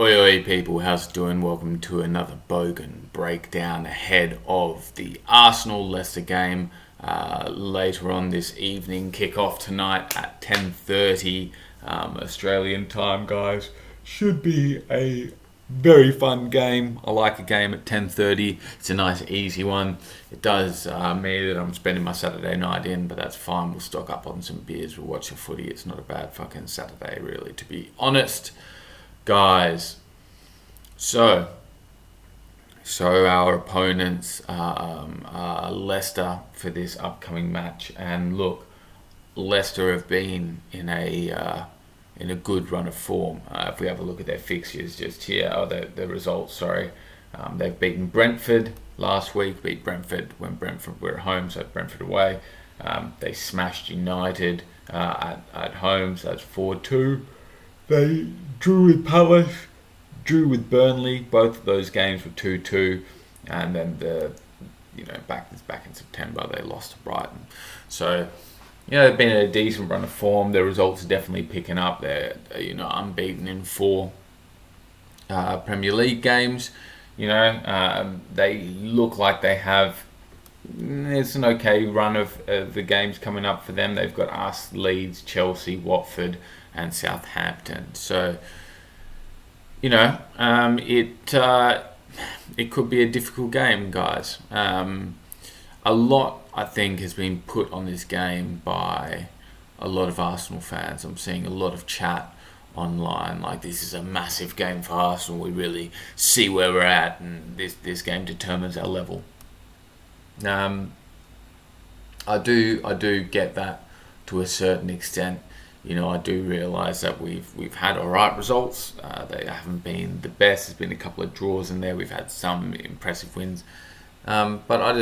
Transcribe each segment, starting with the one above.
Oi oi people, how's it doing? Welcome to another Bogan breakdown ahead of the Arsenal-Leicester game later on this evening. Kick off tonight at 10:30 Australian time, guys. Should be a very fun game. I like a game at 10:30. It's a nice easy one. It does mean that I'm spending my Saturday night in, but that's fine. We'll stock up on some beers, we'll watch the footy. It's not a bad fucking Saturday really, to be honest. Guys, so our opponents are Leicester for this upcoming match, and look, Leicester have been in a good run of form. If we have a look at their fixtures just here, their results. Sorry, they've beaten Brentford last week. Beat Brentford when Brentford were at home, so Brentford away. They smashed United at home, so that's 4-2. They drew with Palace, drew with Burnley. Both of those games were 2-2, and then back in September they lost to Brighton. So they've been in a decent run of form. Their results are definitely picking up. They're unbeaten in 4 Premier League games. They look like they have. It's an okay run of the games coming up for them. They've got us, Leeds, Chelsea, Watford, and Southampton. So, it could be a difficult game, guys. A lot, I think, has been put on this game by a lot of Arsenal fans. I'm seeing a lot of chat online like this is a massive game for Arsenal. We really see where we're at, and this game determines our level. I do get that to a certain extent. I do realise that we've had alright results. They haven't been the best. There's been a couple of draws in there. We've had some impressive wins. But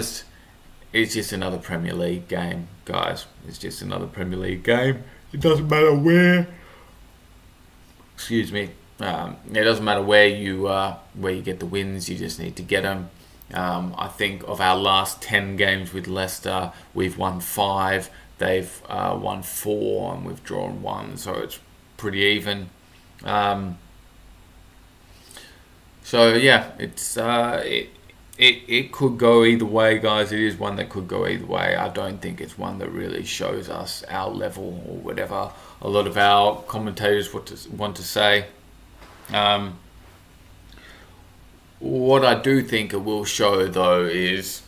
it's just another Premier League game, guys. It's just another Premier League game. It doesn't matter where. Excuse me. It doesn't matter where you get the wins. You just need to get them. I think of our last 10 games with Leicester, we've won 5. They've won 4 and we've drawn 1, so it's pretty even. It could go either way, guys. It is one that could go either way. I don't think it's one that really shows us our level or whatever a lot of our commentators want to say. What I do think it will show, though, is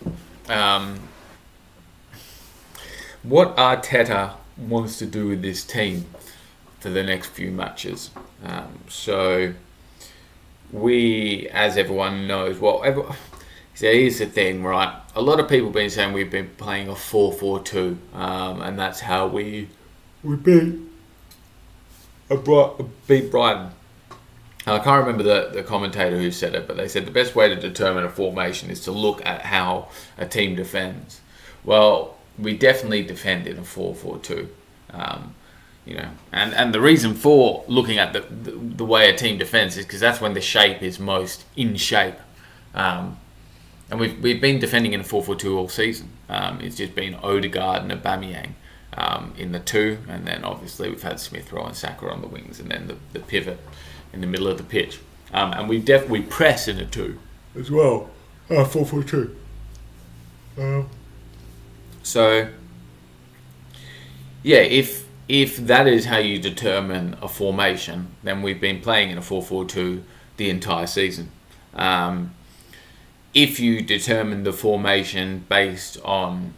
what Arteta wants to do with this team for the next few matches. So we, as everyone knows, so here's the thing, right? A lot of people have been saying we've been playing a 4-4-2, and that's how we beat Brighton. I can't remember the commentator who said it, but they said the best way to determine a formation is to look at how a team defends. Well, we definitely defend in a 4-4-2, and the reason for looking at the way a team defends is because that's when the shape is most in shape, and we've been defending in a 4-4-2 all season. It's just been Odegaard and Aubameyang in the 2, and then obviously we've had Smith Rowe and Saka on the wings, and then the pivot in the middle of the pitch, and we press in a 2 as well, 4-4-2. So, if that is how you determine a formation, then we've been playing in a 4-4-2 the entire season. If you determine the formation based on,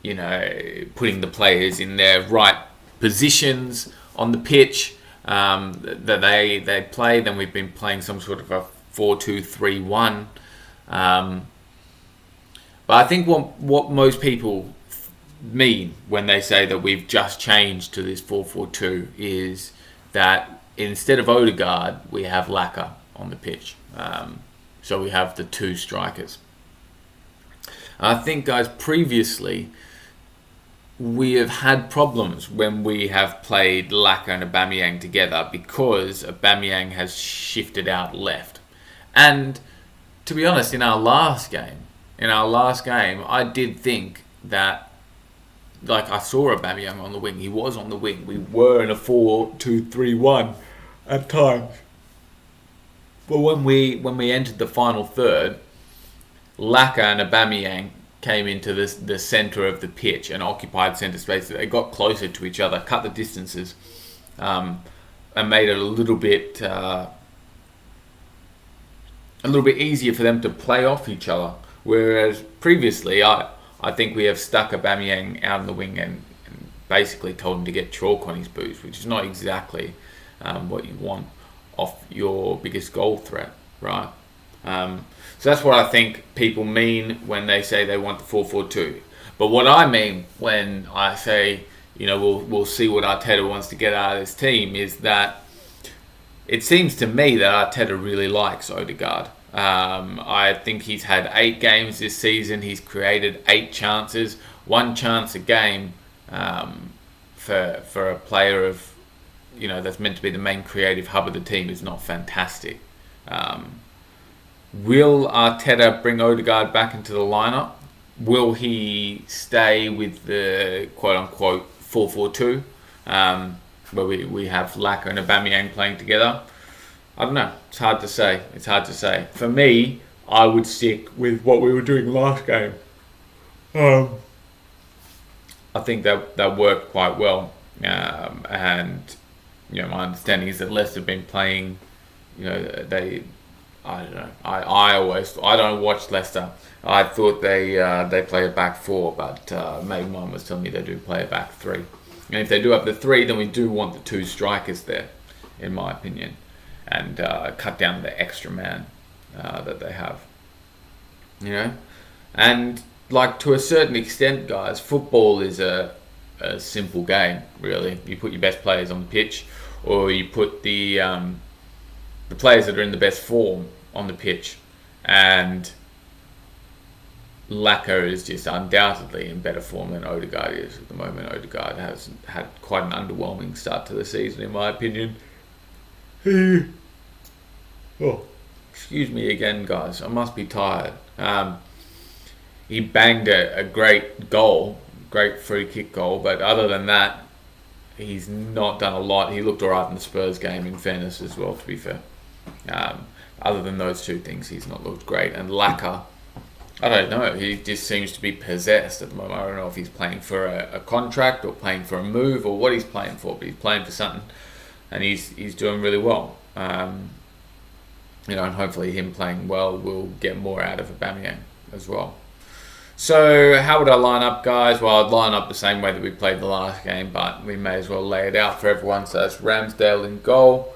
putting the players in their right positions on the pitch that they play, then we've been playing some sort of a 4-2-3-1. But I think what most people mean when they say that we've just changed to this 4-4-2 is that instead of Odegaard, we have Laka on the pitch. So we have the 2 strikers. I think, guys, previously we have had problems when we have played Laka and Aubameyang together because Aubameyang has shifted out left. And to be honest, in our last game, I did think that, I saw Aubameyang on the wing. He was on the wing. We were in a 4-2-3-1 at times. But when we entered the final third, Laka and Aubameyang came into the centre of the pitch and occupied centre space. They got closer to each other, cut the distances, and made it a little bit easier for them to play off each other. Whereas previously, I think we have stuck Aubameyang out on the wing and basically told him to get chalk on his boots, which is not exactly what you want off your biggest goal threat, right? So that's what I think people mean when they say they want the 4-4-2. But what I mean when I say, we'll see what Arteta wants to get out of this team is that it seems to me that Arteta really likes Odegaard. I think he's had 8 games this season. He's created 8 chances, 1 chance a game for a player of, that's meant to be the main creative hub of the team is not fantastic. Will Arteta bring Odegaard back into the lineup? Will he stay with the quote-unquote 4-4-2, where we have Laka and Aubameyang playing together? I don't know. It's hard to say. For me, I would stick with what we were doing last game. I think that worked quite well. And my understanding is that Leicester have been playing, I don't know. I don't watch Leicester. I thought they play a back 4, but maybe mine was telling me they do play a back 3. And if they do have the 3, then we do want the 2 strikers there, in my opinion, and cut down the extra man that they have. And like to a certain extent, guys, football is a simple game. Really, you put your best players on the pitch, or you put the players that are in the best form on the pitch, and Laka is just undoubtedly in better form than Odegaard is at the moment. Odegaard has had quite an underwhelming start to the season, in my opinion. Excuse me again, guys. I must be tired. He banged a great goal, great free kick goal, but other than that, he's not done a lot. He looked alright in the Spurs game, in fairness as well, to be fair. Other than those 2 things, he's not looked great. And Laka, I don't know. He just seems to be possessed at the moment. I don't know if he's playing for a contract or playing for a move or what he's playing for, but he's playing for something, and he's doing really well. And hopefully him playing well will get more out of Aubameyang as well. So how would I line up, guys? Well, I'd line up the same way that we played the last game, but we may as well lay it out for everyone. So that's Ramsdale in goal.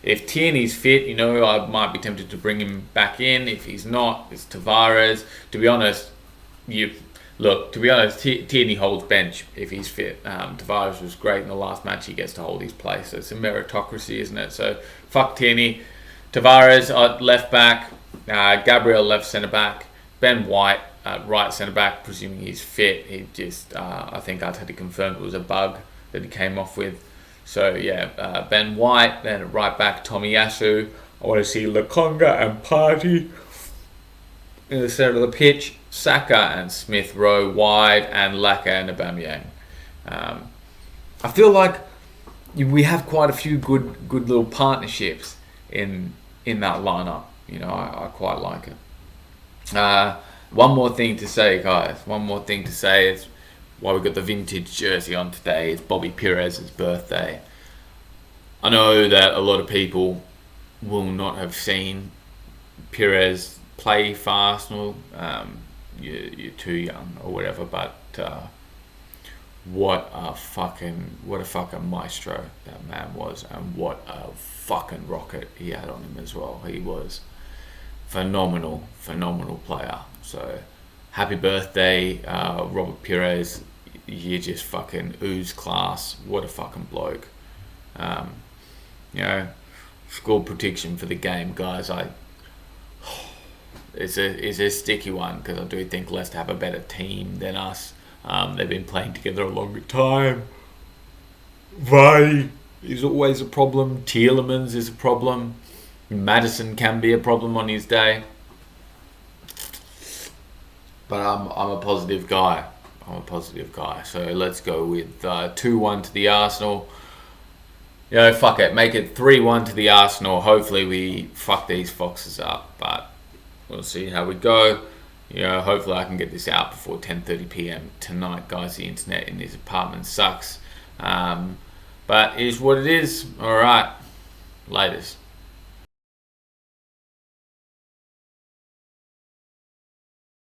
If Tierney's fit, I might be tempted to bring him back in. If he's not, it's Tavares. To be honest, Tierney holds bench if he's fit. Tavares was great in the last match. He gets to hold his place. So it's a meritocracy, isn't it? So fuck Tierney. Tavares at left back. Gabriel left centre back. Ben White right centre back, presuming he's fit. He just, I think Arteta confirmed it was a bug that he came off with. So yeah, Ben White, then right back Tomiyasu. I want to see Lokonga and Partey in the centre of the pitch. Saka and Smith Rowe wide, and Laka and Aubameyang. I feel like we have quite a few good little partnerships in that lineup. I quite like it. One more thing to say, guys. Is why we got the vintage jersey on today. It's Bobby PIRES' birthday. I know that a lot of people will not have seen Pires play for Arsenal. You're too young or whatever, but what a fucking maestro that man was, and what a fucking rocket he had on him as well. He was phenomenal player. So happy birthday, Robert Pires. You just fucking ooze class. What a fucking bloke. Score prediction for the game, guys. It's a sticky one, because I do think Leicester have a better team than us. They've been playing together a longer time. Vardy is always a problem. Tielemans is a problem. Maddison can be a problem on his day. But I'm a positive guy. So let's go with 2-1 to the Arsenal. fuck it, make it 3-1 to the Arsenal. Hopefully we fuck these Foxes up, but we'll see how we go. Hopefully I can get this out before 10:30 p.m. tonight, guys. The internet in this apartment sucks, but it is what it is. All right, latest.